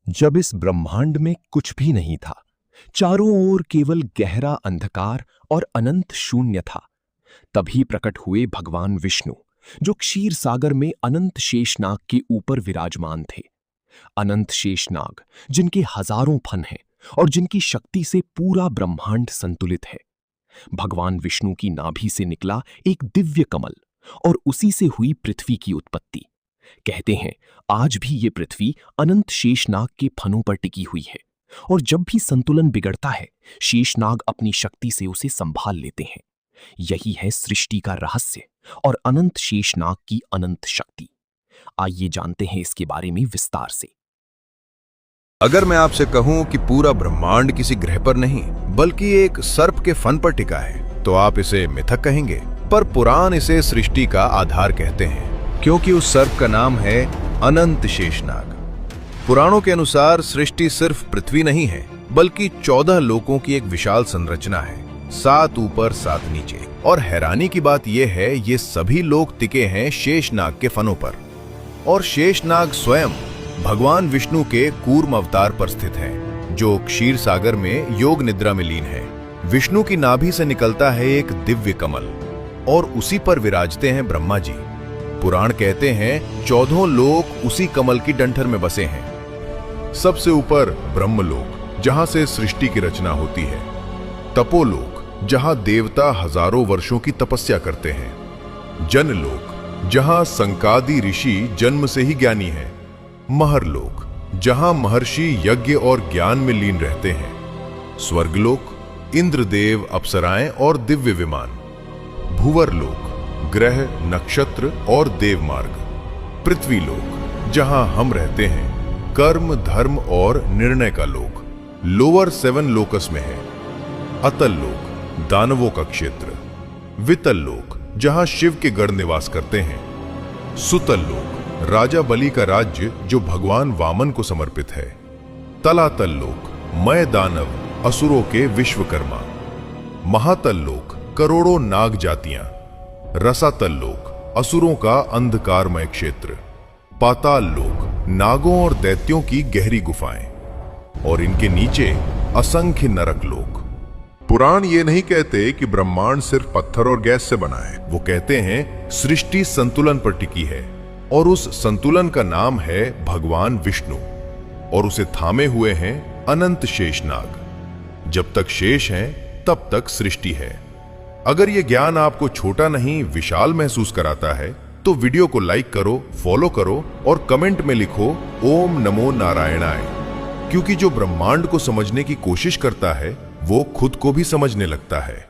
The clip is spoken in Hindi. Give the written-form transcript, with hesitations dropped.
जब इस ब्रह्मांड में कुछ भी नहीं था, चारों ओर केवल गहरा अंधकार और अनंत शून्य था, तभी प्रकट हुए भगवान विष्णु, जो क्षीर सागर में अनंत शेषनाग के ऊपर विराजमान थे। अनंत शेषनाग जिनके हजारों फन हैं और जिनकी शक्ति से पूरा ब्रह्मांड संतुलित है। भगवान विष्णु की नाभि से निकला एक दिव्य कमल और उसी से हुई पृथ्वी की उत्पत्ति। कहते हैं आज भी ये पृथ्वी अनंत शेषनाग के फनों पर टिकी हुई है और जब भी संतुलन बिगड़ता है, शेषनाग अपनी शक्ति से उसे संभाल लेते हैं। यही है सृष्टि का रहस्य और अनंत शेषनाग की अनंत शक्ति। आइए जानते हैं इसके बारे में विस्तार से। अगर मैं आपसे कहूं कि पूरा ब्रह्मांड किसी ग्रह पर नहीं बल्कि एक सर्प के फन पर टिका है, तो आप इसे मिथक कहेंगे, पर पुराण इसे सृष्टि का आधार कहते हैं, क्योंकि उस सर्प का नाम है अनंत शेषनाग। पुराणों के अनुसार सृष्टि सिर्फ पृथ्वी नहीं है, बल्कि 14 लोकों की एक विशाल संरचना है, 7 ऊपर 7 नीचे। और हैरानी की बात यह है, ये सभी लोक टिके हैं शेषनाग के फनों पर। और शेषनाग स्वयं भगवान विष्णु के कूर्म अवतार पर स्थित है, जो क्षीर सागर में योग निद्रा में लीन है। विष्णु की नाभि से निकलता है एक दिव्य कमल और उसी पर विराजते हैं ब्रह्मा जी। पुराण कहते हैं 14 लोक उसी कमल की डंठल में बसे हैं। सबसे ऊपर ब्रह्मलोक, जहां से सृष्टि की रचना होती है। तपोलोक, जहां देवता हजारों वर्षों की तपस्या करते हैं। जनलोक, जहां संकादि ऋषि जन्म से ही ज्ञानी हैं। महरलोक, जहां महर्षि यज्ञ और ज्ञान में लीन रहते हैं। स्वर्गलोक, इंद्रदेव, अप्सराएं और दिव्य विमान। भुवरलोक, ग्रह, नक्षत्र और देवमार्ग। पृथ्वीलोक, जहां हम रहते हैं, कर्म, धर्म और निर्णय का लोक, लोअर 7 लोकस में है। अतल लोक, दानवों का क्षेत्र। वितल लोक, जहां शिव के गण निवास करते हैं। सुतल लोक, राजा बलि का राज्य जो भगवान वामन को समर्पित है। तलातल लोक, मय दानव, असुरों के विश्वकर्मा। महातल लोक, करोड़ों नाग जातियां। रसातल लोक, असुरों का अंधकारमय क्षेत्र। पाताल लोक, नागों और दैत्यों की गहरी गुफाएं। और इनके नीचे असंख्य नरक लोक। पुराण ये नहीं कहते कि ब्रह्मांड सिर्फ पत्थर और गैस से बना है। वो कहते हैं सृष्टि संतुलन पर टिकी है और उस संतुलन का नाम है भगवान विष्णु, और उसे थामे हुए हैं अनंत शेषनाग। जब तक शेष हैं, तब तक सृष्टि है। अगर ये ज्ञान आपको छोटा नहीं विशाल महसूस कराता है, तो वीडियो को लाइक करो, फॉलो करो और कमेंट में लिखो ओम नमो नारायणाय। क्योंकि जो ब्रह्मांड को समझने की कोशिश करता है, वो खुद को भी समझने लगता है।